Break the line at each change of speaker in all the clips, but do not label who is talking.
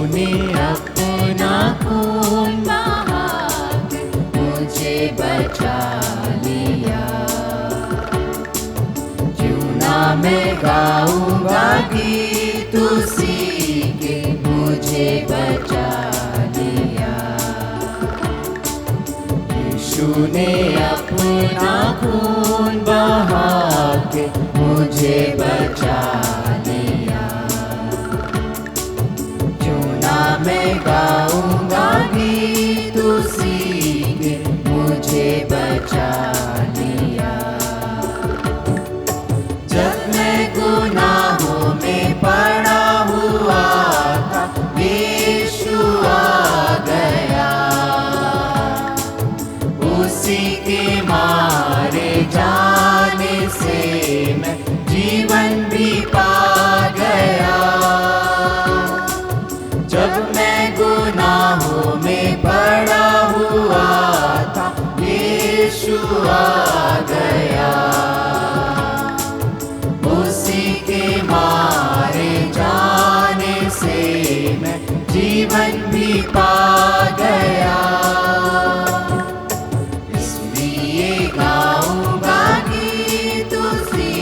ने अपना खून बहा के मुझे बचा लिया। क्यों ना मैं गाऊंगा गीत उसी के मुझे बचा लिया। यीशु ने अपना खून बहा के मुझे बचा लिया। क्यों ना मैं गाऊंगा गीत उसी के मुझे बचा लिया। जब मैं गुनाहों में पड़ा हुआ था यीशु आ गया। उसी के मारे जाने से मैं जीवन भी पा गया। जब मैं गुनाहों में पड़ा हुआ था यीशु आ गया। उसी के मारे जाने से मैं जीवन भी पा गया। इसलिए गाऊंगा गीत उसी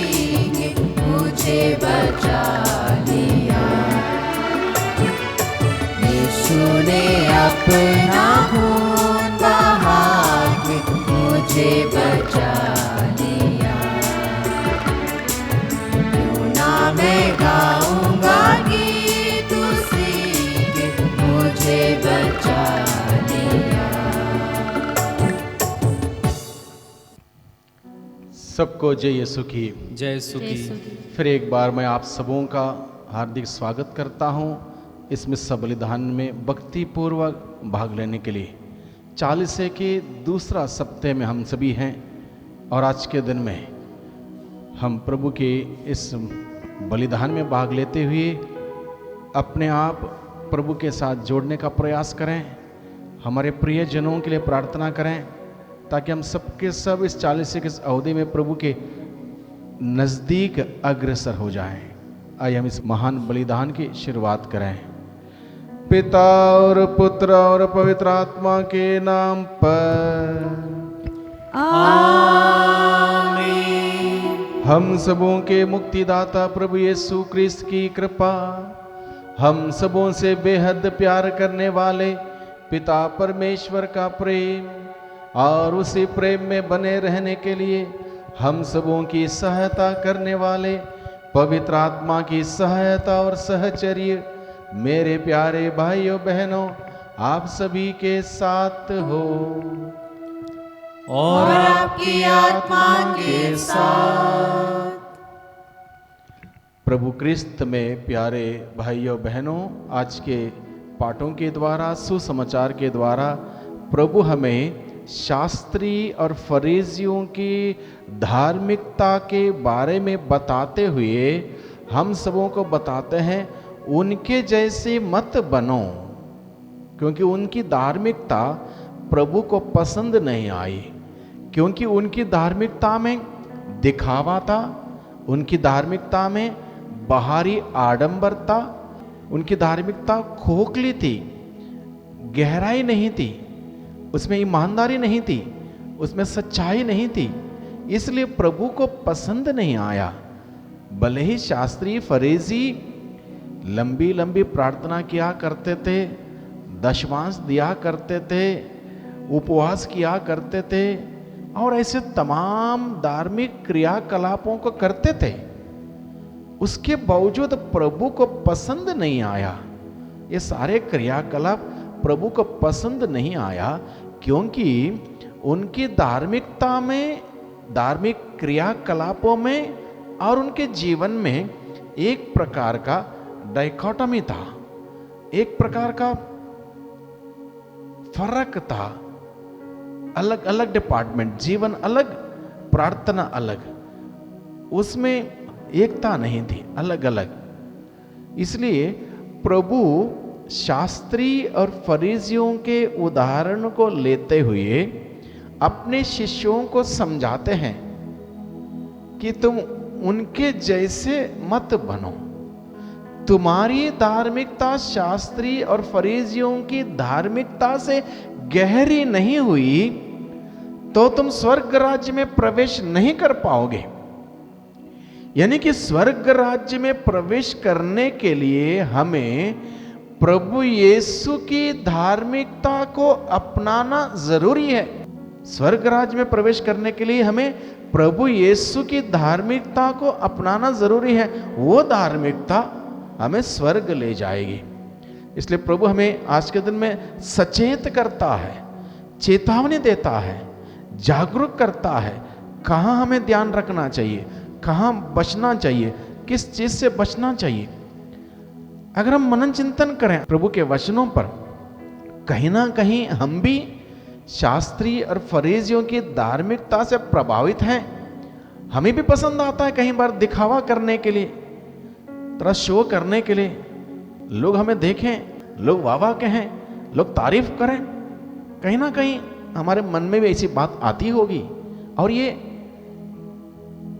ने मुझे बचा लिया। यीशु ने अपना खून बहा के मुझे बचा लिया। क्यों ना मैं गाऊंगा गीत उसी के मुझे बचा लिया।
सबको जय यीशु की।
जय यीशु की।
फिर एक बार मैं आप सबों का हार्दिक स्वागत करता हूं इस मिस्सा बलिदान में भक्तिपूर्वक भाग लेने के लिए। 40 के दूसरा सप्ताह में हम सभी हैं और आज के दिन में हम प्रभु के इस बलिदान में भाग लेते हुए अपने आप प्रभु के साथ जोड़ने का प्रयास करें। हमारे प्रियजनों के लिए प्रार्थना करें ताकि हम सबके सब इस 40 के अवधि में प्रभु के नज़दीक अग्रसर हो जाएं। आइए हम इस महान बलिदान की शुरुआत करें। पिता और पुत्र और पवित्र आत्मा के नाम पर
आमीन।
हम सबों के मुक्तिदाता प्रभु यीशु क्रिस्त की कृपा, हम सबों से बेहद प्यार करने वाले पिता परमेश्वर का प्रेम और उसी प्रेम में बने रहने के लिए हम सबों की सहायता करने वाले पवित्र आत्मा की सहायता और सहचर्य मेरे प्यारे भाइयों बहनों आप सभी के साथ हो
और आपकी आत्मा के साथ।
प्रभु क्रिस्त में प्यारे भाइयों बहनों, आज के पाठों के द्वारा सुसमाचार के द्वारा प्रभु हमें शास्त्री और फरीसियों की धार्मिकता के बारे में बताते हुए हम सबों को बताते हैं उनके जैसे मत बनो, क्योंकि उनकी धार्मिकता प्रभु को पसंद नहीं आई। क्योंकि उनकी धार्मिकता में दिखावा था, उनकी धार्मिकता में बाहरी आडंबर था, उनकी धार्मिकता खोखली थी, गहराई नहीं थी, उसमें ईमानदारी नहीं थी, उसमें सच्चाई नहीं थी। इसलिए प्रभु को पसंद नहीं आया। भले ही शास्त्री फरीसी लंबी लंबी प्रार्थना किया करते थे, दशमांश दिया करते थे, उपवास किया करते थे और ऐसे तमाम धार्मिक क्रियाकलापों को करते थे, उसके बावजूद प्रभु को पसंद नहीं आया। ये सारे क्रियाकलाप प्रभु को पसंद नहीं आया क्योंकि उनकी धार्मिकता में, धार्मिक क्रियाकलापों में और उनके जीवन में एक प्रकार का डाइकोटमी था, एक प्रकार का फर्क था। अलग अलग डिपार्टमेंट, जीवन अलग, प्रार्थना अलग, उसमें एकता नहीं थी, अलग अलग। इसलिए प्रभु शास्त्री और फरीसियों के उदाहरण को लेते हुए अपने शिष्यों को समझाते हैं कि तुम उनके जैसे मत बनो, तुम्हारी धार्मिकता शास्त्री और फरीसियों की धार्मिकता से गहरी नहीं हुई तो तुम स्वर्ग राज्य में प्रवेश नहीं कर पाओगे। यानी कि स्वर्ग राज्य में प्रवेश करने के लिए हमें प्रभु यीशु की धार्मिकता को अपनाना जरूरी है। स्वर्ग राज्य में प्रवेश करने के लिए हमें प्रभु यीशु की धार्मिकता को अपनाना जरूरी है। वो धार्मिकता हमें स्वर्ग ले जाएगी। इसलिए प्रभु हमें आज के दिन में सचेत करता है, चेतावनी देता है, जागरूक करता है, कहाँ हमें ध्यान रखना चाहिए, कहाँ बचना चाहिए, किस चीज से बचना चाहिए। अगर हम मनन चिंतन करें प्रभु के वचनों पर, कहीं ना कहीं हम भी शास्त्री और फरीसियों की धार्मिकता से प्रभावित हैं। हमें भी पसंद आता है कहीं बार दिखावा करने के लिए, थोड़ा शो करने के लिए, लोग हमें देखें, लोग वाह वाह कहें, लोग तारीफ करें। कहीं ना कहीं हमारे मन में भी ऐसी बात आती होगी। और ये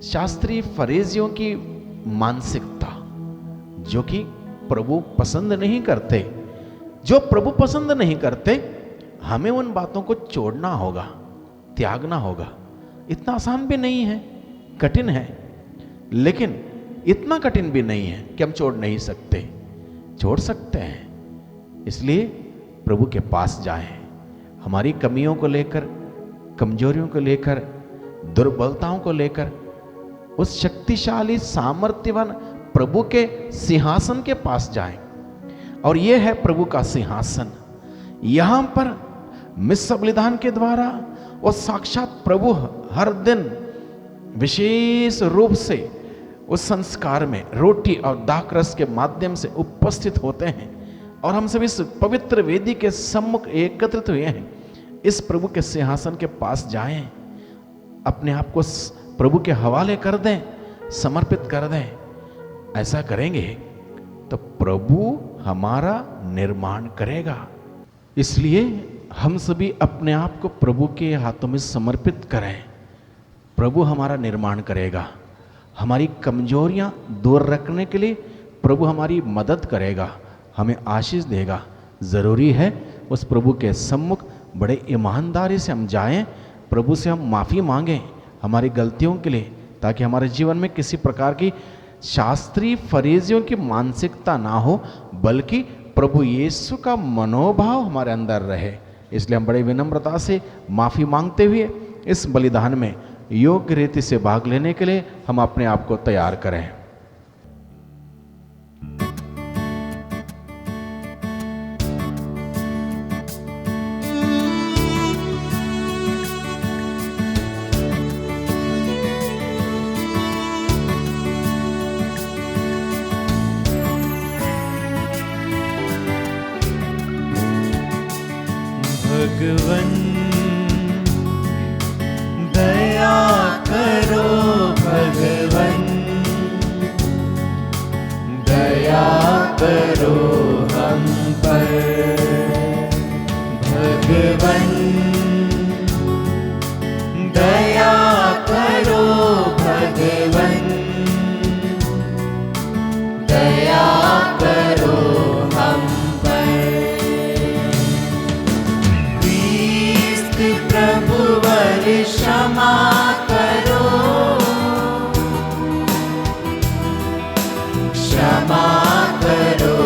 शास्त्री फरीसियों की मानसिकता जो कि प्रभु पसंद नहीं करते, जो प्रभु पसंद नहीं करते, हमें उन बातों को छोड़ना होगा, त्यागना होगा। इतना आसान भी नहीं है, कठिन है, लेकिन इतना कठिन भी नहीं है कि हम छोड़ नहीं सकते, छोड़ सकते हैं। इसलिए प्रभु के पास जाएं, हमारी कमियों को लेकर, कमजोरियों को लेकर, दुर्बलताओं को लेकर उस शक्तिशाली सामर्थ्यवान प्रभु के सिंहासन के पास जाएं। और यह है प्रभु का सिंहासन। यहां पर मिस्र बलिदान के द्वारा वो साक्षात प्रभु हर दिन विशेष रूप से उस संस्कार में रोटी और दाखरस के माध्यम से उपस्थित होते हैं। और हम सभी इस पवित्र वेदी के सम्मुख एकत्रित हुए हैं। इस प्रभु के सिंहासन के पास जाएं, अपने आप को प्रभु के हवाले कर दें, समर्पित कर दें। ऐसा करेंगे तो प्रभु हमारा निर्माण करेगा। इसलिए हम सभी अपने आप को प्रभु के हाथों में समर्पित करें। प्रभु हमारा निर्माण करेगा। हमारी कमजोरियां दूर रखने के लिए प्रभु हमारी मदद करेगा, हमें आशीष देगा। ज़रूरी है उस प्रभु के सम्मुख बड़े ईमानदारी से हम जाएं, प्रभु से हम माफ़ी मांगें हमारी गलतियों के लिए, ताकि हमारे जीवन में किसी प्रकार की शास्त्री फरीसियों की मानसिकता ना हो, बल्कि प्रभु यीशु का मनोभाव हमारे अंदर रहे। इसलिए हम बड़े विनम्रता से माफ़ी मांगते हुए इस बलिदान में योग्य रीति से भाग लेने के लिए हम अपने आप को तैयार करें।
भगवन दया करो, भगवन दया करो हम पर। भगवन दया करो, भगवन दया करो हम पर। प्रभु वर क्षमा करो, क्षमा करो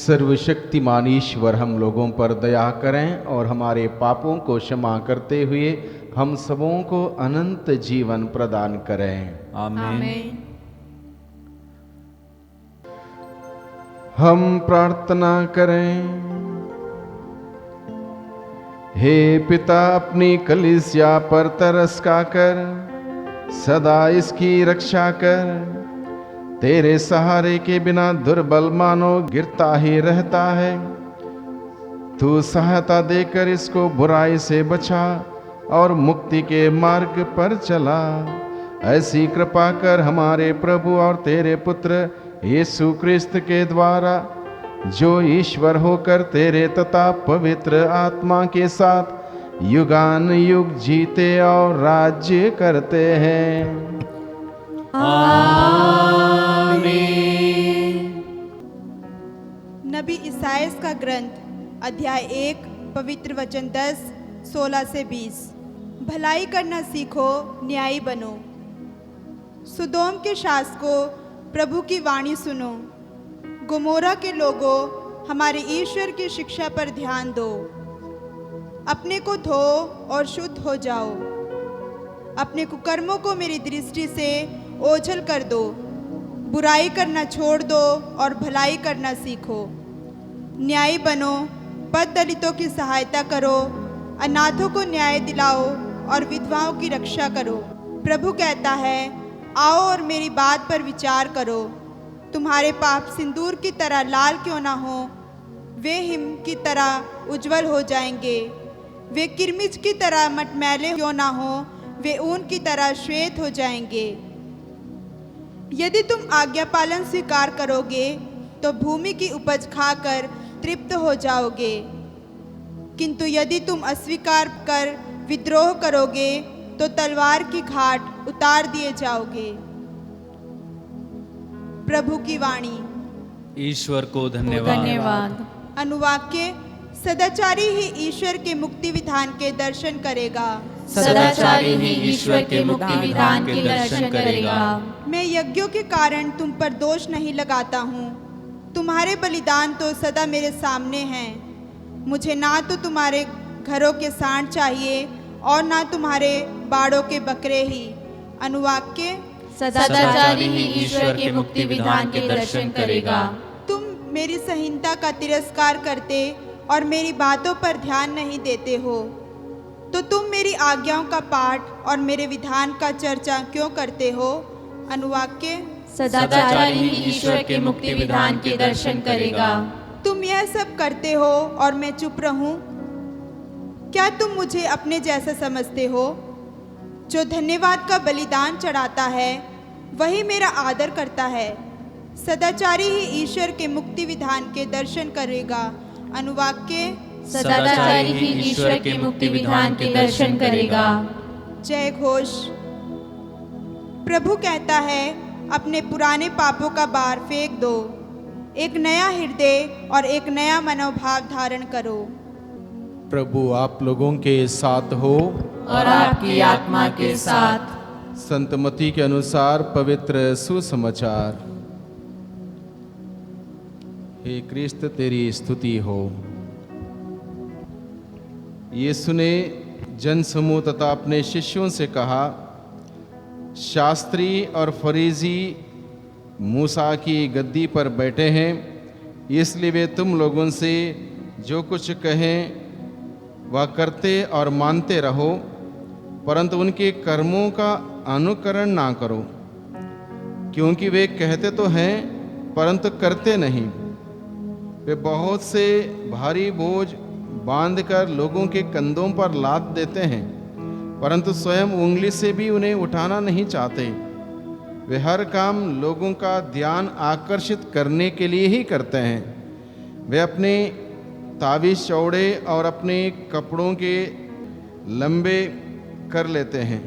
सर्वशक्तिमान ईश्वर हम लोगों पर दया करें और हमारे पापों को क्षमा करते हुए हम सबों को अनंत जीवन प्रदान करें।
आमीन।
हम प्रार्थना करें। हे पिता, अपनी कलीसिया पर तरस खाकर सदा इसकी रक्षा कर। तेरे सहारे के बिना दुर्बल मानो गिरता ही रहता है। तू सहायता देकर इसको बुराई से बचा और मुक्ति के मार्ग पर चला। ऐसी कृपा कर हमारे प्रभु और तेरे पुत्र यीशु क्रिस्त के द्वारा, जो ईश्वर होकर तेरे तथा पवित्र आत्मा के साथ युगान युग जीते और राज्य करते हैं।
आमीन।
नबी इसायास का ग्रंथ अध्याय 1 पवित्र वचन 10 16 से 20। भलाई करना सीखो, न्यायी बनो। सुदोम के शासकों, प्रभु की वाणी सुनो। गोमोरा के लोगों, हमारे ईश्वर की शिक्षा पर ध्यान दो। अपने को धो और शुद्ध हो जाओ। अपने कुकर्मों को मेरी दृष्टि से ओझल कर दो। बुराई करना छोड़ दो और भलाई करना सीखो। न्यायी बनो, बद दलितों की सहायता करो, अनाथों को न्याय दिलाओ और विधवाओं की रक्षा करो। प्रभु कहता है, आओ और मेरी बात पर विचार करो। तुम्हारे पाप सिंदूर की तरह लाल क्यों ना हो, वे हिम की तरह उज्जवल हो जाएंगे। वे किरमिज की तरह मटमैले क्यों ना हो, वे ऊन की तरह श्वेत हो जाएंगे। यदि तुम आज्ञा पालन स्वीकार करोगे तो भूमि की उपज खाकर तृप्त हो जाओगे। किंतु यदि तुम अस्वीकार कर विद्रोह करोगे तो तलवार की घाट उतार दिए जाओगे। प्रभु की वाणी।
ईश्वर को धन्यवाद।
अनुवाक्य। सदाचारी ही ईश्वर के मुक्ति विधान के दर्शन करेगा।
सदाचारी ही ईश्वर के मुक्ति विधान के दर्शन करेगा।
मैं यज्ञों के कारण तुम पर दोष नहीं लगाता हूँ। तुम्हारे बलिदान तो सदा मेरे सामने हैं। मुझे ना तो तुम्हारे घरों के सांड चाहिए और ना तुम्हारे बाड़ों के बकरे ही। अनुवाक्य।
सदाचारी ही ईश्वर के मुक्ति विधान के दर्शन करेगा।
तुम मेरी संहिता का तिरस्कार करते और मेरी बातों पर ध्यान नहीं देते हो, तो तुम मेरी आज्ञाओं का पाठ और मेरे विधान का चर्चा क्यों करते हो। अनुवाक्य।
सदाचारी ही ईश्वर के मुक्ति विधान के दर्शन करेगा।
तुम यह सब करते हो और मैं चुप रहूं? क्या तुम मुझे अपने जैसा समझते हो? जो धन्यवाद का बलिदान चढ़ाता है वही मेरा आदर करता है। सदाचारी ही ईश्वर के मुक्ति विधान के दर्शन करेगा। अनुवाक्य।
सदाचारी ही ईश्वर के मुक्ति विधान के दर्शन करेगा।
जय घोष। प्रभु कहता है, अपने पुराने पापों का भार फेंक दो। एक नया हृदय और एक नया मनोभाव धारण करो।
प्रभु आप लोगों के साथ हो
और आपकी आत्मा के साथ।
संत मत्ती के अनुसार पवित्र सुसमाचार। हे क्रिस्त, तेरी स्तुति हो। यीशु ने जनसमूह तथा अपने शिष्यों से कहा, शास्त्री और फरीसी मूसा की गद्दी पर बैठे हैं, इसलिए वे तुम लोगों से जो कुछ कहें वह करते और मानते रहो, परंतु उनके कर्मों का अनुकरण ना करो, क्योंकि वे कहते तो हैं परंतु करते नहीं। वे बहुत से भारी बोझ बांधकर लोगों के कंधों पर लाद देते हैं, परंतु स्वयं उंगली से भी उन्हें उठाना नहीं चाहते। वे हर काम लोगों का ध्यान आकर्षित करने के लिए ही करते हैं। वे अपने तावीज़ चौड़े और अपने कपड़ों के लंबे कर लेते हैं।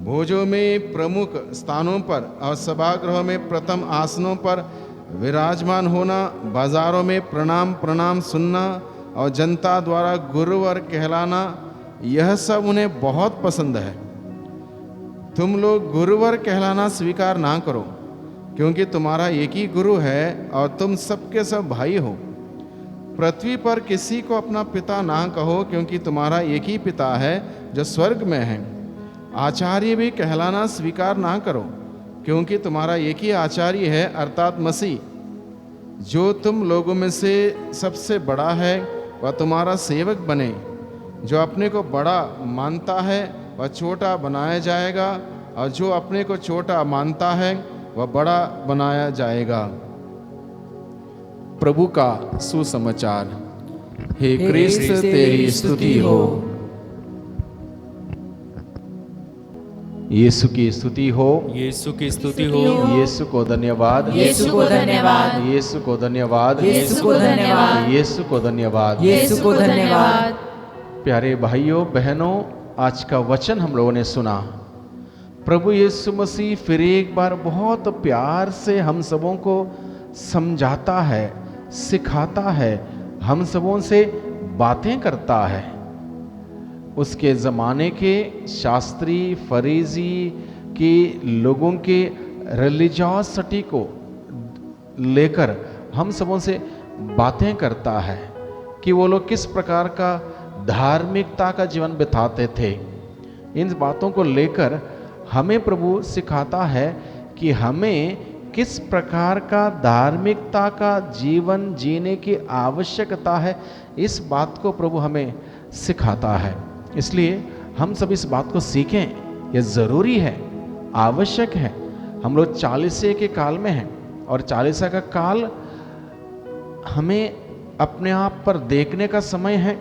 भोजों में प्रमुख स्थानों पर और सभागृहों में प्रथम आसनों पर विराजमान होना, बाजारों में प्रणाम प्रणाम सुनना और जनता द्वारा गुरुवर कहलाना, यह सब उन्हें बहुत पसंद है। तुम लोग गुरुवर कहलाना स्वीकार ना करो, क्योंकि तुम्हारा एक ही गुरु है और तुम सबके सब भाई हो। पृथ्वी पर किसी को अपना पिता ना कहो, क्योंकि तुम्हारा एक ही पिता है जो स्वर्ग में है। आचार्य भी कहलाना स्वीकार ना करो, क्योंकि तुम्हारा एक ही आचार्य है, अर्थात मसीह। जो तुम लोगों में से सबसे बड़ा है वह तुम्हारा सेवक बने। जो अपने को बड़ा मानता है वह छोटा बनाया जाएगा, और जो अपने को छोटा मानता है वह बड़ा बनाया जाएगा। प्रभु का सुसमाचार। हे क्रिस्त, तेरी स्तुति हो। यीशु की स्तुति हो।
यीशु की स्तुति हो।
यीशु को धन्यवाद।
यीशु को धन्यवाद।
यीशु को धन्यवाद।
यीशु को धन्यवाद।
यीशु को धन्यवाद।
यीशु को धन्यवाद।
प्यारे भाइयों बहनों, आज का वचन हम लोगों ने सुना। प्रभु यीशु मसीह फिर एक बार बहुत प्यार से हम सबों को समझाता है, सिखाता है, हम सबों से बातें करता है। उसके ज़माने के शास्त्री फरीसी के लोगों के रिलीजियोसिटी को लेकर हम सबों से बातें करता है कि वो लोग किस प्रकार का धार्मिकता का जीवन बिताते थे। इन बातों को लेकर हमें प्रभु सिखाता है कि हमें किस प्रकार का धार्मिकता का जीवन जीने की आवश्यकता है। इस बात को प्रभु हमें सिखाता है। इसलिए हम सब इस बात को सीखें। ये ज़रूरी है, आवश्यक है। हम लोग 40 के काल में हैं, और 40 का काल हमें अपने आप पर देखने का समय है।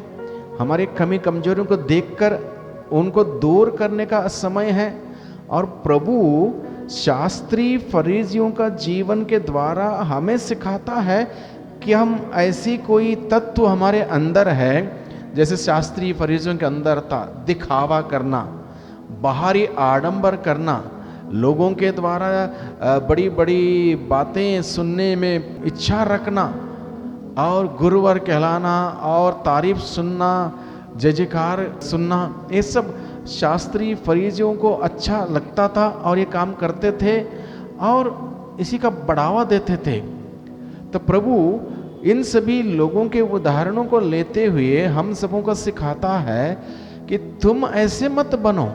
हमारे कमी कमजोरियों को देखकर उनको दूर करने का समय है। और प्रभु शास्त्री फरीसियों का जीवन के द्वारा हमें सिखाता है कि हम ऐसी कोई तत्व हमारे अंदर है, जैसे शास्त्री फरीसियों के अंदर था, दिखावा करना, बाहरी आडंबर करना, लोगों के द्वारा बड़ी बड़ी बातें सुनने में इच्छा रखना, और गुरुवर कहलाना, और तारीफ सुनना, जय जयकार सुनना। ये सब शास्त्री फरीसियों को अच्छा लगता था और ये काम करते थे और इसी का बढ़ावा देते थे। तो प्रभु इन सभी लोगों के उदाहरणों को लेते हुए हम सबों को सिखाता है कि तुम ऐसे मत बनो,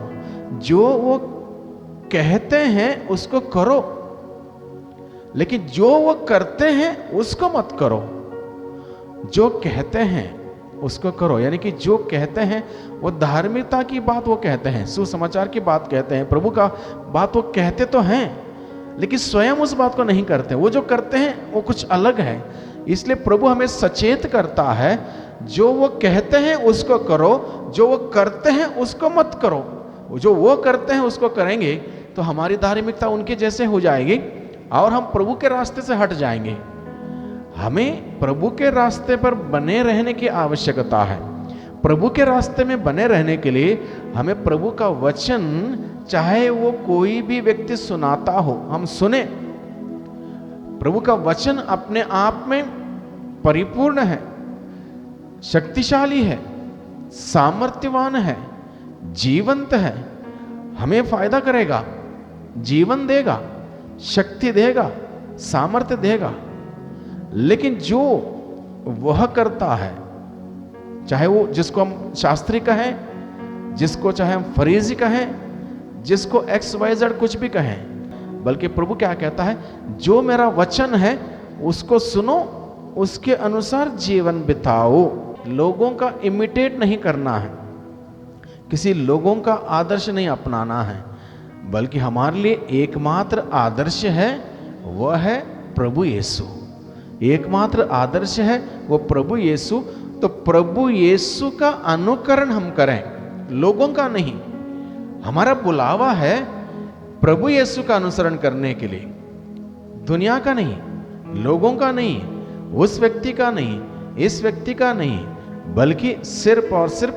जो वो कहते हैं उसको करो, लेकिन जो वो करते हैं उसको मत करो। जो कहते हैं उसको करो, यानी कि जो कहते हैं वो धार्मिकता की बात वो कहते हैं, सुसमाचार की बात कहते हैं, प्रभु का बात वो कहते तो हैं, लेकिन स्वयं उस बात को नहीं करते। वो जो करते हैं वो कुछ अलग है। इसलिए प्रभु हमें सचेत करता है, जो वो कहते हैं उसको करो, जो वो करते हैं उसको मत करो। जो वो करते हैं उसको करेंगे तो हमारी धार्मिकता उनके जैसे हो जाएगी और हम प्रभु के रास्ते से हट जाएंगे। हमें प्रभु के रास्ते पर बने रहने की आवश्यकता है। प्रभु के रास्ते में बने रहने के लिए हमें प्रभु का वचन, चाहे वो कोई भी व्यक्ति सुनाता हो, हम सुने। प्रभु का वचन अपने आप में परिपूर्ण है, शक्तिशाली है, सामर्थ्यवान है, जीवंत है, हमें फायदा करेगा, जीवन देगा, शक्ति देगा, सामर्थ्य देगा। लेकिन जो वह करता है, चाहे वो जिसको हम शास्त्री कहें, जिसको चाहे हम फरीसी कहें, जिसको XYZ कुछ भी कहें, बल्कि प्रभु क्या कहता है, जो मेरा वचन है उसको सुनो, उसके अनुसार जीवन बिताओ। लोगों का इमिटेट नहीं करना है, किसी लोगों का आदर्श नहीं अपनाना है, बल्कि हमारे लिए एकमात्र आदर्श है वह है प्रभु यीशु। एकमात्र आदर्श है वो प्रभु यीशु। तो प्रभु यीशु का अनुकरण हम करें, लोगों का नहीं। हमारा बुलावा है प्रभु यीशु का अनुसरण करने के लिए, दुनिया का नहीं, लोगों का नहीं, उस व्यक्ति का नहीं, इस व्यक्ति का नहीं, बल्कि सिर्फ और सिर्फ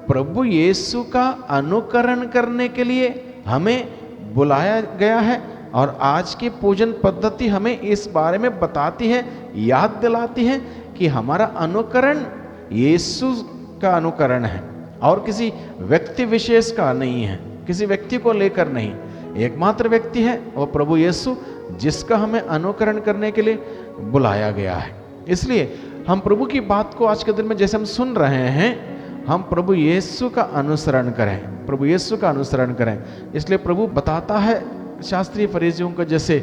प्रभु यीशु का अनुकरण करने के लिए हमें बुलाया गया है। और आज की पूजन पद्धति हमें इस बारे में बताती है, याद दिलाती है कि हमारा अनुकरण यीशु का अनुकरण है और किसी व्यक्ति विशेष का नहीं है, किसी व्यक्ति को लेकर नहीं। एकमात्र व्यक्ति है वो प्रभु यीशु, जिसका हमें अनुकरण करने के लिए बुलाया गया है। इसलिए हम प्रभु की बात को आज के दिन में जैसे हम सुन रहे हैं, हम प्रभु यीशु का अनुसरण करें, प्रभु यीशु का अनुसरण करें। इसलिए प्रभु बताता है शास्त्रीय फरीसियों को जैसे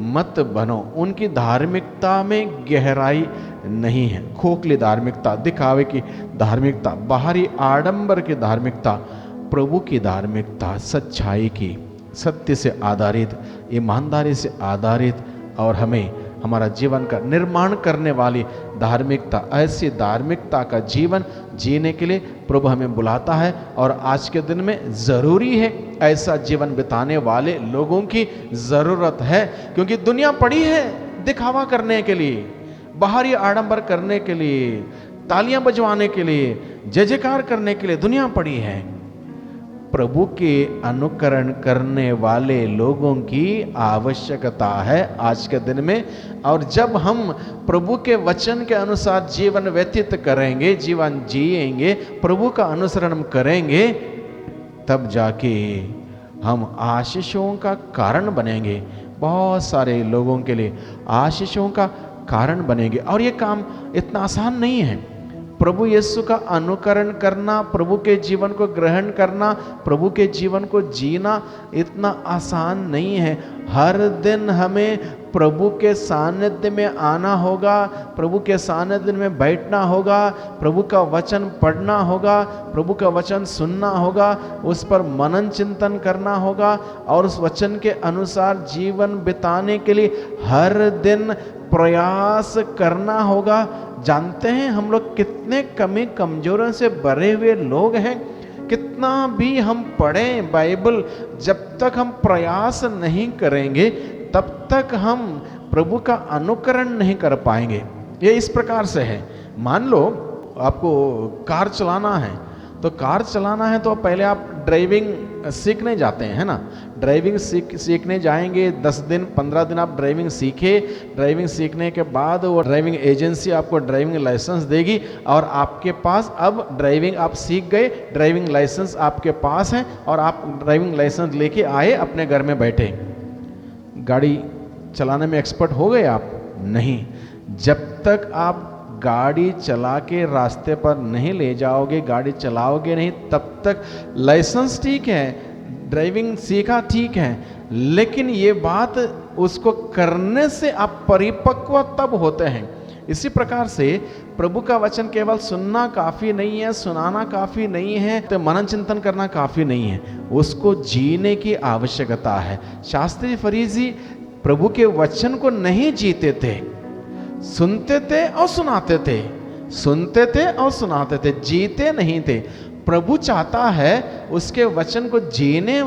मत बनो, उनकी धार्मिकता में गहराई नहीं है, खोखली धार्मिकता, दिखावे की धार्मिकता, बाहरी आडंबर की धार्मिकता। प्रभु की धार्मिकता सच्चाई की, सत्य से आधारित, ईमानदारी से आधारित और हमें हमारा जीवन का निर्माण करने वाली धार्मिकता, ऐसी धार्मिकता का जीवन जीने के लिए प्रभु हमें बुलाता है। और आज के दिन में ज़रूरी है ऐसा जीवन बिताने वाले लोगों की ज़रूरत है, क्योंकि दुनिया पड़ी है दिखावा करने के लिए, बाहरी आडंबर करने के लिए, तालियां बजवाने के लिए, जय जयकार करने के लिए दुनिया पड़ी है। प्रभु के अनुकरण करने वाले लोगों की आवश्यकता है आज के दिन में। और जब हम प्रभु के वचन के अनुसार जीवन व्यतीत करेंगे, जीवन जिएंगे, प्रभु का अनुसरण हम करेंगे, तब जाके हम आशीषों का कारण बनेंगे, बहुत सारे लोगों के लिए आशीषों का कारण बनेंगे। और ये काम इतना आसान नहीं है। प्रभु यीशु का अनुकरण करना, प्रभु के जीवन को ग्रहण करना, प्रभु के जीवन को जीना इतना आसान नहीं है। हर दिन हमें प्रभु के सानिध्य में आना होगा, प्रभु के सानिध्य में बैठना होगा, प्रभु का वचन पढ़ना होगा, प्रभु का वचन सुनना होगा, उस पर मनन चिंतन करना होगा और उस वचन के अनुसार जीवन बिताने के लिए हर दिन प्रयास करना होगा। जानते हैं हम लोग कितने कमी कमजोरों से भरे हुए लोग हैं। कितना भी हम पढ़ें बाइबल, जब तक हम प्रयास नहीं करेंगे तब तक हम प्रभु का अनुकरण नहीं कर पाएंगे। ये इस प्रकार से है, मान लो आपको कार चलाना है, तो कार चलाना है तो पहले आप ड्राइविंग सीखने जाते हैं, है ना। ड्राइविंग सीखने जाएंगे, 10 दिन 15 दिन आप ड्राइविंग सीखे। ड्राइविंग सीखने के बाद वो ड्राइविंग एजेंसी आपको ड्राइविंग लाइसेंस देगी और आपके पास अब ड्राइविंग आप सीख गए, ड्राइविंग लाइसेंस आपके पास है और आप ड्राइविंग लाइसेंस लेके आए, अपने घर में बैठे। गाड़ी चलाने में एक्सपर्ट हो गए आप? नहीं। जब तक आप गाड़ी चला के रास्ते पर नहीं ले जाओगे, गाड़ी चलाओगे नहीं, तब तक लाइसेंस ठीक है, ड्राइविंग सीखा ठीक है, लेकिन ये बात उसको करने से आप परिपक्व तब होते हैं। इसी प्रकार से प्रभु का वचन केवल सुनना काफ़ी नहीं है, सुनाना काफ़ी नहीं है, तो मनन चिंतन करना काफ़ी नहीं है, उसको जीने की आवश्यकता है। शास्त्री फरीसी प्रभु के वचन को नहीं जीते थे, सुनते थे और सुनाते थे, सुनते थे और सुनाते थे, जीते नहीं थे। प्रभु चाहता है उसके वचन को जीने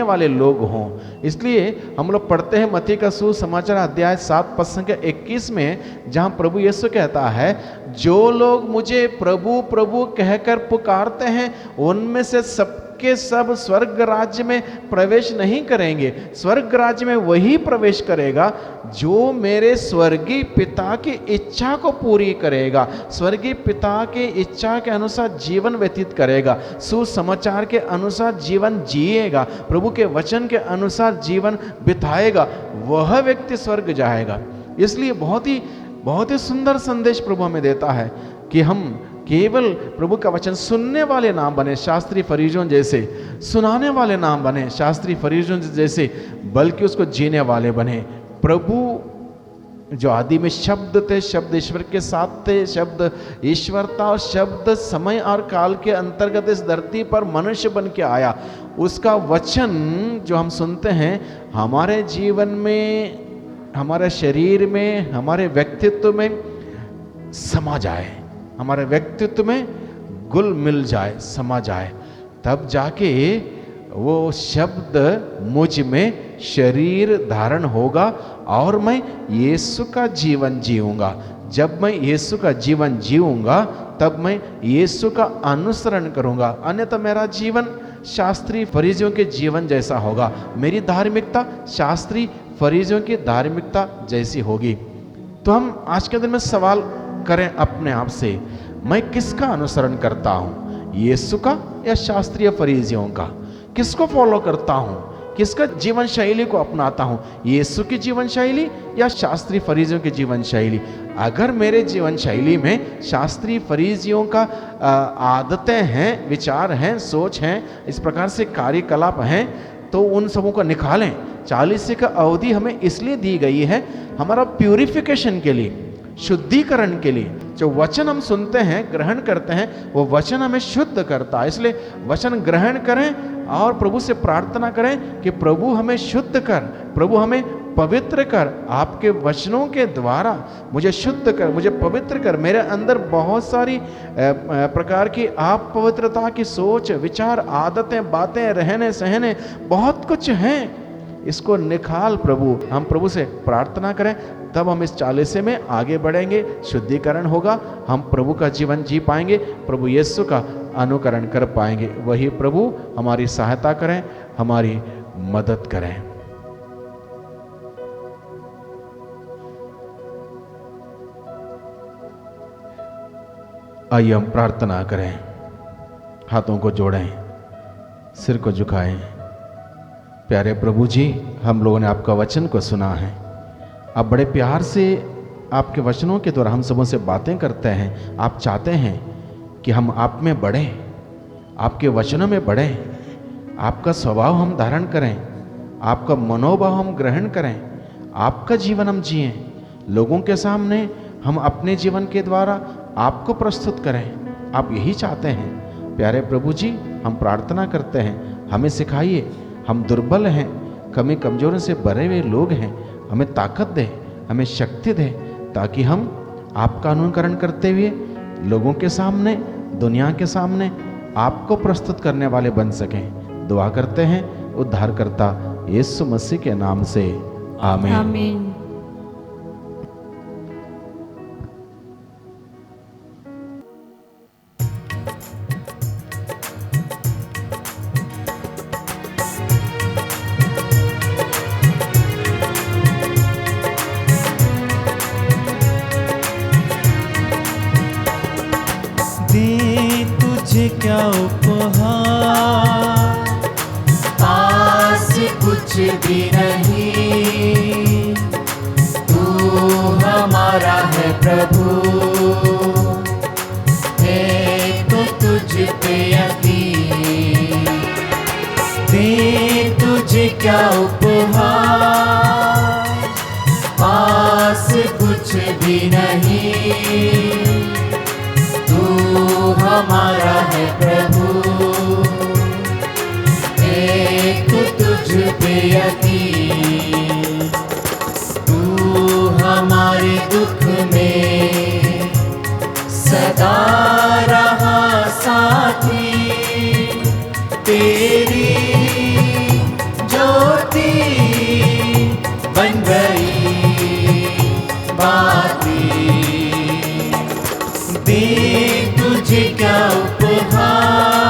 वाले लोग हों। इसलिए हम लोग पढ़ते हैं मत्ती का सुसमाचार अध्याय 7 पद संख्या 21 में, जहाँ प्रभु यीशु कहता है, जो लोग मुझे प्रभु प्रभु कहकर पुकारते हैं उनमें से सबके सब स्वर्ग राज्य में प्रवेश नहीं करेंगे। स्वर्ग राज्य में वही प्रवेश करेगा जो मेरे स्वर्गीय पिता की इच्छा को पूरी करेगा, स्वर्गीय पिता की इच्छा के अनुसार जीवन व्यतीत करेगा, सुसमाचार के अनुसार जीवन जिएगा, प्रभु के वचन के अनुसार जीवन बिताएगा, वह व्यक्ति स्वर्ग जाएगा। इसलिए बहुत ही सुंदर संदेश प्रभु हमें देता है कि हम केवल प्रभु का वचन सुनने वाले ना बने शास्त्री फरीसियों जैसे, सुनाने वाले ना बने शास्त्री फरीसियों जैसे, बल्कि उसको जीने वाले बने। प्रभु जो आदि में शब्द थे, शब्द ईश्वर के साथ थे, शब्द ईश्वर था और शब्द समय और काल के अंतर्गत इस धरती पर मनुष्य बन के आया। उसका वचन जो हम सुनते हैं हमारे जीवन में, हमारे शरीर में, हमारे व्यक्तित्व में समा जाए, हमारे व्यक्तित्व में घुल मिल जाए, समा जाए, तब जाके वो शब्द मुझ में शरीर धारण होगा और मैं यीशु का जीवन जीऊंगा। जब मैं यीशु का जीवन जीऊंगा तब मैं यीशु का अनुसरण करूंगा, अन्यथा मेरा जीवन शास्त्री फरीसियों के जीवन जैसा होगा, मेरी धार्मिकता शास्त्री फरीसियों की धार्मिकता जैसी होगी। तो हम आज के दिन में सवाल करें अपने आप से, मैं किसका अनुसरण करता हूं, यीशु का या शास्त्रीय फरीसियों का? किसको फॉलो करता हूं? किसका जीवन शैली को अपनाता हूँ, यीशु की जीवन शैली या शास्त्री फरीजियों की जीवन शैली। अगर मेरे जीवन शैली में शास्त्री फरीजियों का आदतें हैं, विचार हैं, सोच हैं, इस प्रकार से कार्यकलाप हैं, तो उन सबों को निकालें। 40 का अवधि हमें इसलिए दी गई है, हमारा प्यूरिफिकेशन के लिए, शुद्धिकरण के लिए। जो वचन हम सुनते हैं, ग्रहण करते हैं, वो वचन हमें शुद्ध करता है। इसलिए वचन ग्रहण करें और प्रभु से प्रार्थना करें कि प्रभु हमें शुद्ध कर, प्रभु हमें पवित्र कर, आपके वचनों के द्वारा मुझे शुद्ध कर, मुझे पवित्र कर। मेरे अंदर बहुत सारी प्रकार की आप पवित्रता की सोच, विचार, आदतें, बातें, रहने सहने बहुत कुछ हैं, इसको निकाल प्रभु। हम प्रभु से प्रार्थना करें, तब हम इस 40 में आगे बढ़ेंगे, शुद्धिकरण होगा, हम प्रभु का जीवन जी पाएंगे, प्रभु यीशु का अनुकरण कर पाएंगे। वही प्रभु हमारी सहायता करें, हमारी मदद करें। आइए हम प्रार्थना करें, हाथों को जोड़ें, सिर को झुकाएं। प्यारे प्रभु जी, हम लोगों ने आपका वचन को सुना है, आप बड़े प्यार से आपके वचनों के द्वारा हम सबों से बातें करते हैं। आप चाहते हैं कि हम आप में बढ़ें, आपके वचनों में बढ़ें, आपका स्वभाव हम धारण करें, आपका मनोभाव हम ग्रहण करें, आपका जीवन हम जिएं, लोगों के सामने हम अपने जीवन के द्वारा आपको प्रस्तुत करें। आप यही चाहते हैं। प्यारे प्रभु जी, हम प्रार्थना करते हैं, हमें सिखाइए, हम दुर्बल हैं, कमी कमजोरों से भरे हुए लोग हैं, हमें ताकत दे, हमें शक्ति दे, ताकि हम आपका अनुकरण करते हुए लोगों के सामने, दुनिया के सामने आपको प्रस्तुत करने वाले बन सकें। दुआ करते हैं उद्धारकर्ता यीशु मसीह के नाम से, आमीन।
आमीन।
तुझे क्या उपहार,
पास कुछ भी नहीं, तू हमारा है प्रभु, एक तुझ पे यकीन।
दे तुझे क्या उपहार,
पास कुछ भी नहीं, तू हमारा है प्रभु, एक तुझ पे यकीन। तू हमारे दुख में सदा रहा साथी, तेरी ज्योति बन गई बाती।
दे तुझे क्या उपहार,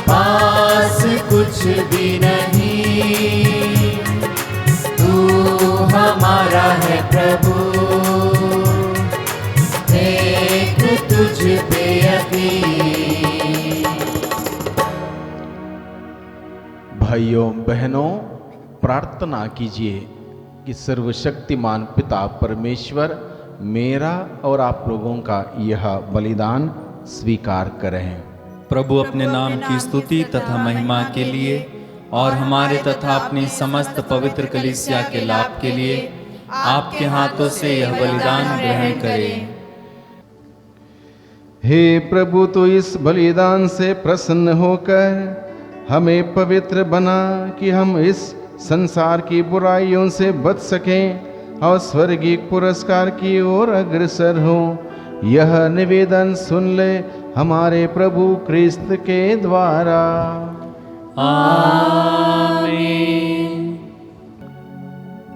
पास कुछ भी नहीं, तू हमारा है प्रभु, एक तुझ पे यकीन।
भाइयों बहनों, प्रार्थना कीजिए कि सर्वशक्तिमान पिता परमेश्वर मेरा और आप लोगों का यह बलिदान स्वीकार करें।
प्रभु अपने नाम की स्तुति तथा महिमा के लिए और हमारे तथा अपनी समस्त पवित्र कलीसिया के लाभ के लिए आपके हाथों से यह बलिदान ग्रहण करें।
हे प्रभु, तो इस बलिदान से प्रसन्न होकर हमें पवित्र बना कि हम इस संसार की बुराइयों से बच सकें और स्वर्गीय पुरस्कार की ओर अग्रसर हो। यह निवेदन सुन ले हमारे प्रभु क्रिस्त के द्वारा।
आमीन।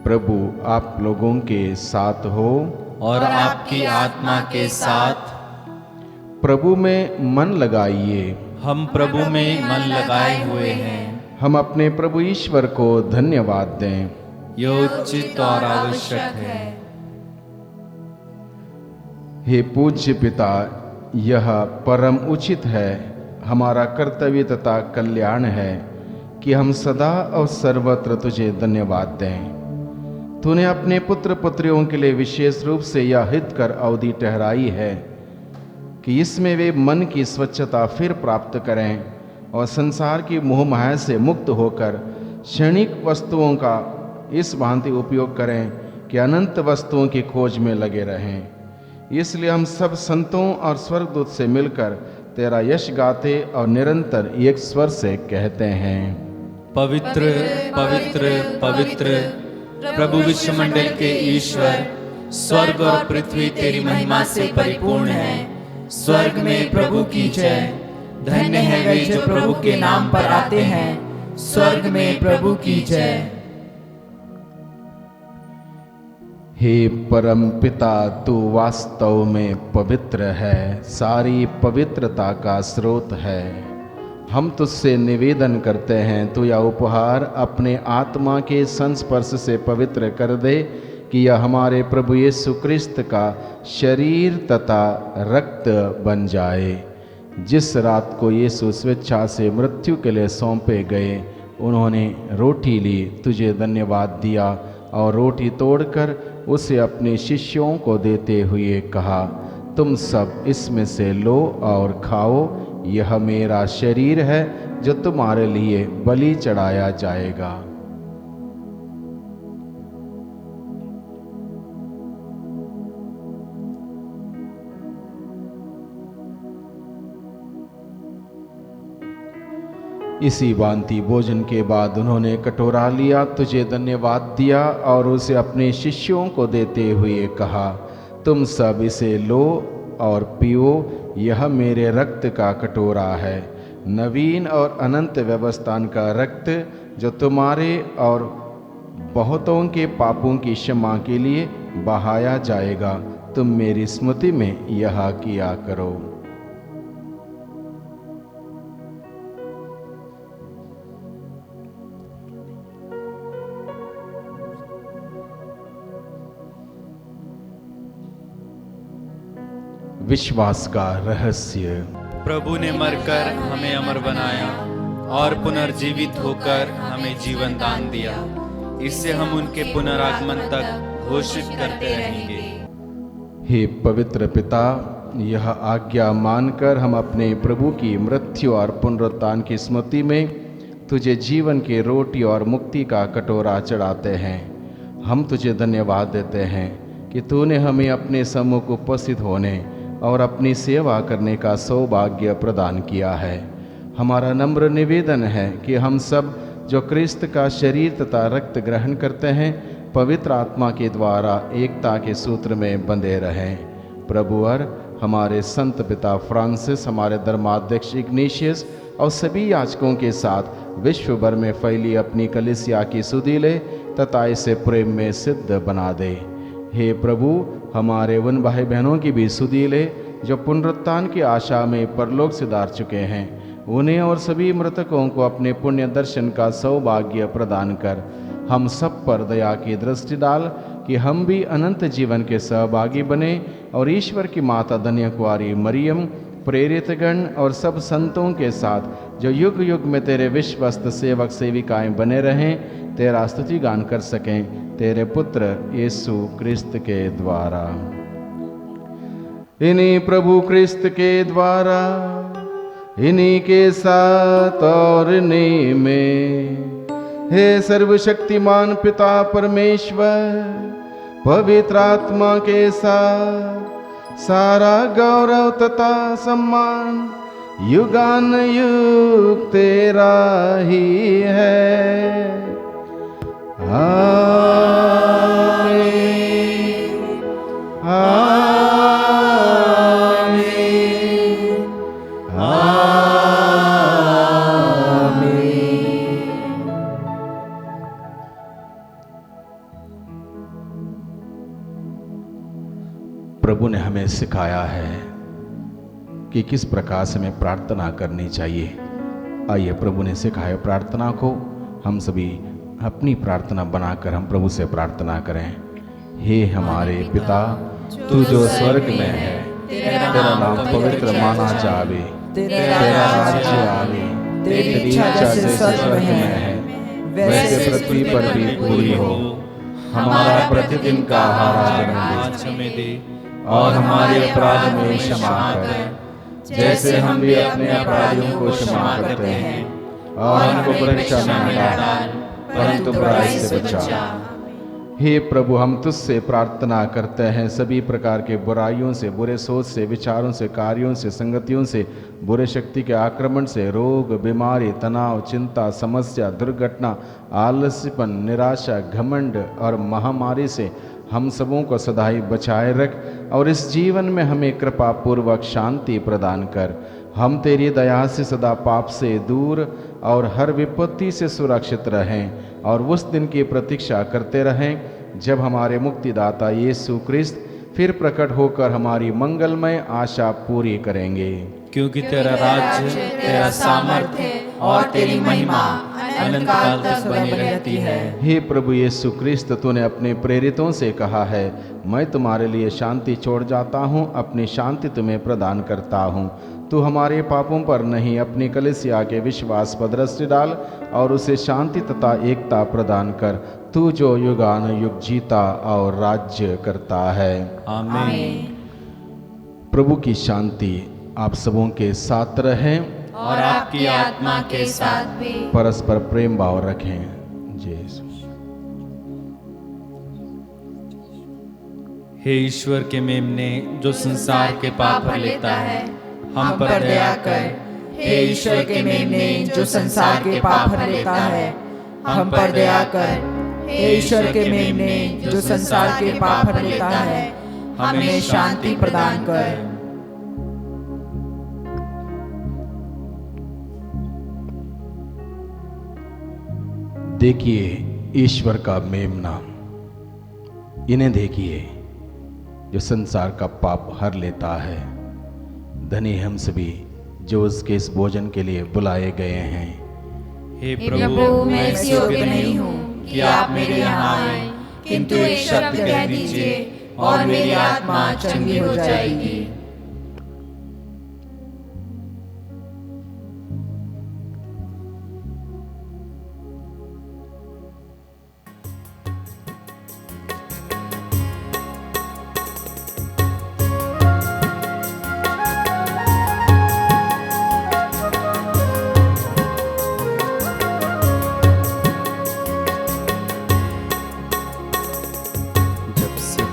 प्रभु आप लोगों के साथ हो
और आपकी आत्मा के साथ।
प्रभु में मन लगाइए।
हम प्रभु में मन लगाए हुए हैं।
हम अपने प्रभु ईश्वर को धन्यवाद दें।
यह उचित और आवश्यक है।
हे पूज्य पिता, यह परम उचित है, हमारा कर्तव्य तथा कल्याण है कि हम सदा और सर्वत्र तुझे धन्यवाद दें। तूने अपने पुत्र पुत्रियों के लिए विशेष रूप से यह हितकर अवधि ठहराई है कि इसमें वे मन की स्वच्छता फिर प्राप्त करें और संसार की मोह माया से मुक्त होकर क्षणिक वस्तुओं का इस भांति उपयोग करें कि अनंत वस्तुओं की खोज में लगे रहें। इसलिए हम सब संतों और स्वर्गदूत से मिलकर तेरा यश गाते और निरंतर एक स्वर से कहते हैं,
पवित्र पवित्र पवित्र प्रभु विश्वमंडल के ईश्वर, स्वर्ग और पृथ्वी तेरी महिमा से परिपूर्ण है। स्वर्ग में प्रभु की जय। धन्य है वे जो प्रभु के नाम पर आते हैं। स्वर्ग में प्रभु की जय।
हे परम पिता, तू वास्तव में पवित्र है, सारी पवित्रता का स्रोत है। हम तुझसे निवेदन करते हैं, तू यह उपहार अपने आत्मा के संस्पर्श से पवित्र कर दे कि यह हमारे प्रभु यीशु क्रिस्त का शरीर तथा रक्त बन जाए। जिस रात को यीशु स्वेच्छा से मृत्यु के लिए सौंपे गए, उन्होंने रोटी ली, तुझे धन्यवाद दिया और रोटी तोड़कर उसे अपने शिष्यों को देते हुए कहा, तुम सब इसमें से लो और खाओ, यह मेरा शरीर है जो तुम्हारे लिए बलि चढ़ाया जाएगा। इसी भांति भोजन के बाद उन्होंने कटोरा लिया, तुझे धन्यवाद दिया और उसे अपने शिष्यों को देते हुए कहा, तुम सब इसे लो और पियो, यह मेरे रक्त का कटोरा है, नवीन और अनंत व्यवस्थान का रक्त, जो तुम्हारे और बहुतों के पापों की क्षमा के लिए बहाया जाएगा। तुम मेरी स्मृति में यह किया करो। विश्वास का रहस्य।
प्रभु ने मरकर हमें अमर बनाया और पुनर्जीवित होकर हमें जीवन दान दिया। इससे हम उनके पुनरागमन तक घोषित करते रहेंगे।
हे पवित्र पिता, यह आज्ञा मानकर हम अपने प्रभु की मृत्यु और पुनरुत्थान की स्मृति में तुझे जीवन की रोटी और मुक्ति का कटोरा चढ़ाते हैं। हम तुझे धन्यवाद देते हैं कि तूने हमें अपने सम्मुख उपस्थित होने और अपनी सेवा करने का सौभाग्य प्रदान किया है। हमारा नम्र निवेदन है कि हम सब जो क्रिस्त का शरीर तथा रक्त ग्रहण करते हैं, पवित्र आत्मा के द्वारा एकता के सूत्र में बंधे रहें। प्रभुवर हमारे संत पिता फ्रांसिस, हमारे धर्माध्यक्ष इग्नेशियस और सभी याजकों के साथ विश्व भर में फैली अपनी कलीसिया की सुधि ले तथा इसे प्रेम में सिद्ध बना दे। हे प्रभु, हमारे उन भाई बहनों की भी सुधि ले जो पुनरुत्थान की आशा में परलोक सिधार चुके हैं। उन्हें और सभी मृतकों को अपने पुण्य दर्शन का सौभाग्य प्रदान कर हम सब पर दया की दृष्टि डाल कि हम भी अनंत जीवन के सहभागी बने और ईश्वर की माता धन्य कुंवारी मरियम, प्रेरितगण और सब संतों के साथ जो युग युग में तेरे विश्वस्त सेवक सेविकाएं बने रहें, तेरा स्तुति गान कर सकें, तेरे पुत्र यीशु क्रिस्त के द्वारा। इन्हीं प्रभु क्रिस्त के द्वारा, इन्हीं के साथ और इन्हीं में, हे सर्वशक्तिमान पिता परमेश्वर, पवित्र आत्मा के साथ सारा गौरव तथा सम्मान युगान युग तेरा ही है। आमीन, आमीन, आमीन। प्रभु ने हमें सिखाया है कि किस प्रकार से हमें प्रार्थना करनी चाहिए। आइए प्रभु ने सिखाया प्रार्थना को हम सभी अपनी प्रार्थना बनाकर हम प्रभु से प्रार्थना करें। हे हमारे पिता, तू जो स्वर्ग में है, तेरा नाम पवित्र माना जावे, तेरा राज्य आवे,
तेरी इच्छा जैसे स्वर्ग में है
वैसे पृथ्वी पर भी पूरी हो। हमारा प्रतिदिन का आहार
आज हमें दे
और हमारे अपराध में क्षमा कर, जैसे हम भी अपने अपराधियों को क्षमा करते हैं, और हमको परीक्षा में न डाल, परंतु बुराई से बचा। हे प्रभु, हम तुझसे प्रार्थना करते हैं सभी प्रकार के बुराइयों से, बुरे सोच से, विचारों से, कार्यों से, संगतियों से, बुरे शक्ति के आक्रमण से, रोग, बीमारी, तनाव, चिंता, समस्या, दुर्घटना, आलस्यपन, निराशा, घमंड और महामारी से हम सबों को सदाई बचाए रख, और इस जीवन में हमें कृपा पूर्वक शांति प्रदान कर। हम तेरी दया से सदा पाप से दूर और हर विपत्ति से सुरक्षित रहें, और उस दिन की प्रतीक्षा करते रहें जब हमारे मुक्तिदाता यीशु क्रिस्त फिर प्रकट होकर हमारी मंगलमय आशा पूरी करेंगे।
क्योंकि तेरा राज्य, तेरा सामर्थ्य और तेरी महिमा अनंत काल तक बनी रहती है।
हे प्रभु यीशु क्रिस्त, तूने अपने प्रेरितों से कहा है, मैं तुम्हारे लिए शांति छोड़ जाता हूँ, अपनी शांति तुम्हें प्रदान करता हूँ। तू हमारे पापों पर नहीं, अपनी कलीसिया के विश्वास पर दृष्टि डाल और उसे शांति तथा एकता प्रदान कर, तू जो युगानुयुग जीता और राज्य करता है।
आमीन।
प्रभु की शांति आप सबों के साथ रहे
और आपकी आत्मा के साथ भी।
परस्पर प्रेम भाव रखें। जय यीशु।
हे ईश्वर के मेमने, जो संसार के पाप भर लेता है, हम पर दया कर।
हे ईश्वर के मेमने, जो संसार के पाप भर लेता है, हम पर दया कर। हे ईश्वर के मेमने, जो संसार के पाप भर लेता है, हमें शांति प्रदान कर।
देखिए ईश्वर का मेमना, इन्हें देखिए जो संसार का पाप हर लेता है। धनी हम सभी जो उसके इस भोजन के लिए बुलाए गए हैं।
हे
प्रभु, मैं इस योग्य नहीं हूँ कि आप मेरे यहाँ आए, किंतु एक शब्द कह दीजिए और मेरी आत्मा चंगी हो जाएगी।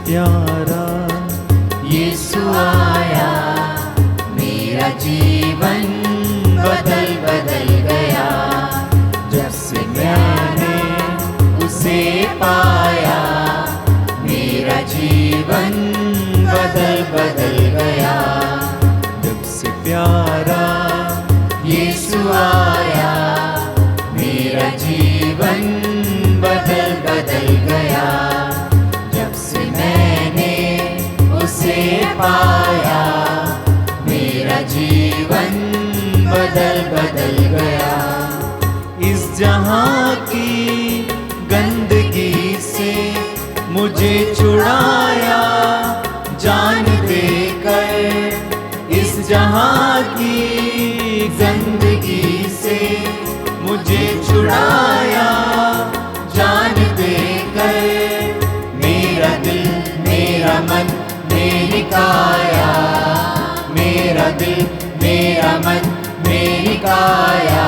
प्यारा यीशु आया, मेरा जीवन बदल बदल गया। जब से मैंने उसे पाया, मेरा जीवन बदल बदल गया। जब से प्यारा यीशु आया, मेरा जीवन बदल बदल गया। उसे पाया, मेरा जीवन बदल बदल गया। इस जहां की गंदगी से मुझे छुड़ाया, जान देकर। इस जहां की गंदगी से मुझे छुड़ाया, जान देकर। मेरा दिल, मेरा मन, मेरी काया, मेरा दिल, मेरा मन, मेरी काया,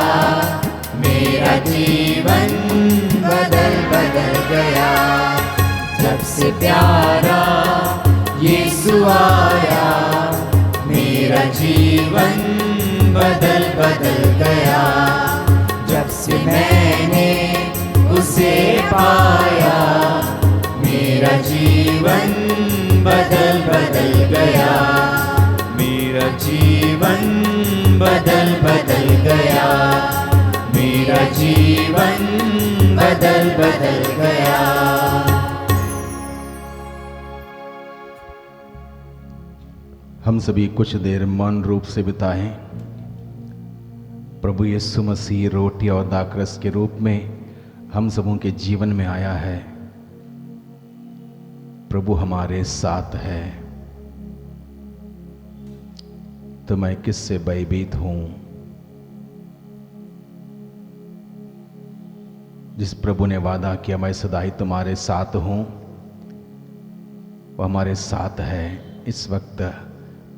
मेरा जीवन बदल बदल गया। जब से प्यारा यीशु आया, मेरा जीवन बदल बदल गया। जब से मैंने उसे पाया, मेरा जीवन बदल बदल गया। मेरा जीवन बदल बदल गया। मेरा जीवन बदल बदल गया।
हम सभी कुछ देर मौन रूप से बिताएं। प्रभु यीशु मसीह रोटी और दाखरस के रूप में हम सबों के जीवन में आया है। प्रभु हमारे साथ है, तो मैं किससे भयभीत हूं? जिस प्रभु ने वादा किया मैं सदा ही तुम्हारे साथ हूँ, वो हमारे साथ है। इस वक्त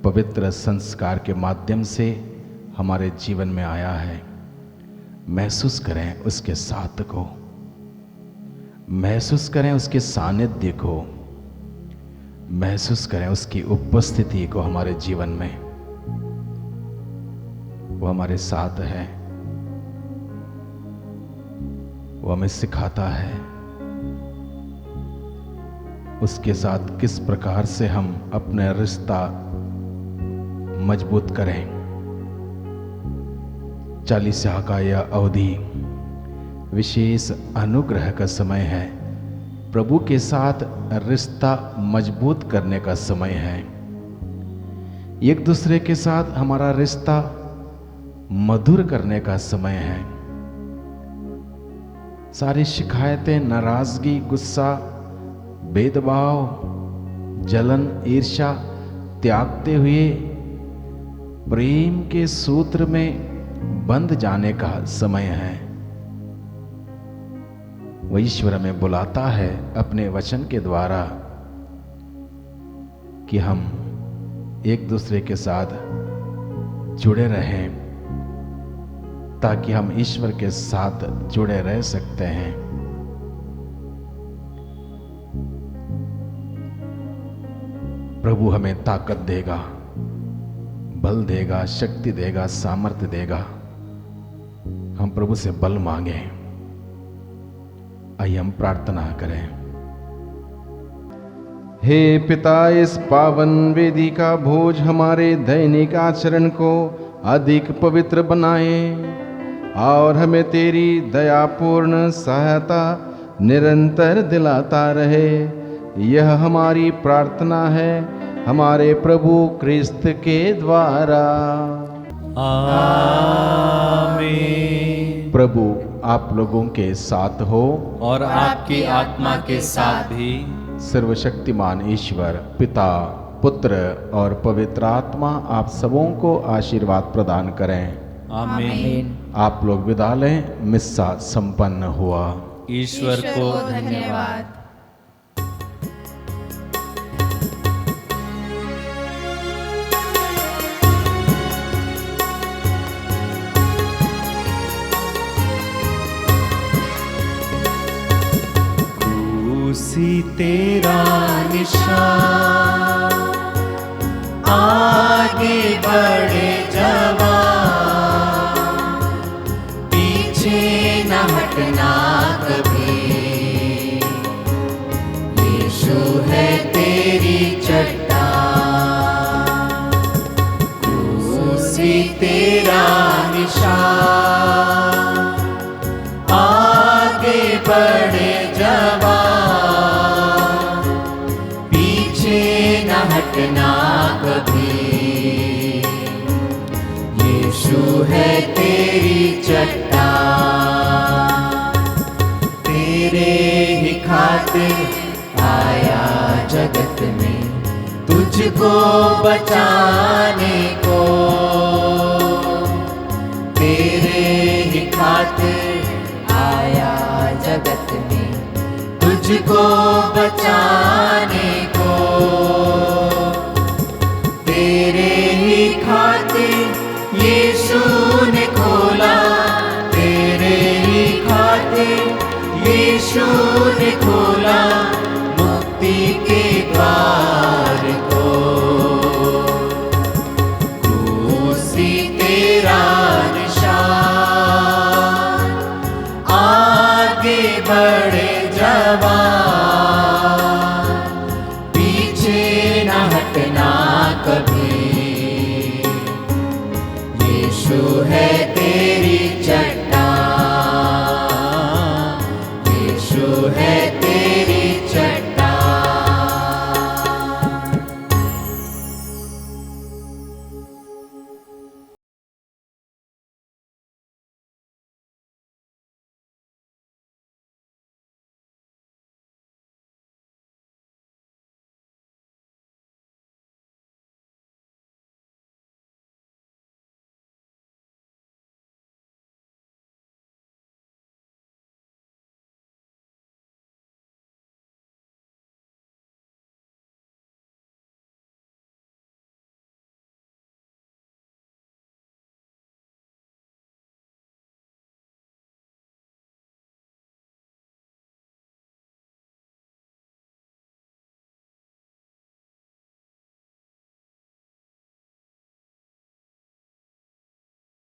पवित्र संस्कार के माध्यम से हमारे जीवन में आया है। महसूस करें उसके साथ को, महसूस करें उसके सानिध्य को, महसूस करें उसकी उपस्थिति को हमारे जीवन में। वो हमारे साथ है, वो हमें सिखाता है उसके साथ किस प्रकार से हम अपना रिश्ता मजबूत करें। चालीसा का यह अवधि विशेष अनुग्रह का समय है। प्रभु के साथ रिश्ता मजबूत करने का समय है। एक दूसरे के साथ हमारा रिश्ता मधुर करने का समय है। सारी शिकायतें, नाराजगी, गुस्सा, भेदभाव, जलन, ईर्ष्या त्यागते हुए प्रेम के सूत्र में बंध जाने का समय है। वह ईश्वर हमें बुलाता है अपने वचन के द्वारा कि हम एक दूसरे के साथ जुड़े रहें, ताकि हम ईश्वर के साथ जुड़े रह सकते हैं। प्रभु हमें ताकत देगा, बल देगा, शक्ति देगा, सामर्थ्य देगा। हम प्रभु से बल मांगे। आइए हम प्रार्थना करें। हे पिता, इस पावन वेदी का भोज हमारे दैनिक आचरण को अधिक पवित्र बनाए और हमें तेरी दयापूर्ण सहायता निरंतर दिलाता रहे। यह हमारी प्रार्थना है हमारे प्रभु क्रिस्त के द्वारा।
आमीन।
प्रभु आप लोगों के साथ हो
और आपकी आत्मा के साथ भी।
सर्वशक्तिमान ईश्वर पिता, पुत्र और पवित्र आत्मा आप सबों को आशीर्वाद प्रदान करें।
आमीन।
आप लोग विदा लें। मिस्सा संपन्न हुआ।
ईश्वर को
धन्यवाद।
क्रूसी तेरा निशान, आगे बढ़े जवान, पीछे न हटना कभी। यीशु है तेरी चट्टान, क्रूसी तेरा निशान, आगे बढ़े जवान, पीछे न हटना कभी। यीशु है तेरी चट्टान, तेरे ही खातिर आया जगत में तुझको बचाने को। तेरे ही खातिर आया जगत में तुझको बचाने को। तेरे ही खातिर यीशु ने खोला, तेरे ही खातिर यीशु ने खोला मुक्ति के द्वार को। क्रूसी तेरा निशान, आगे बढ़े जवान, पीछे न हटना कभी। यीशु है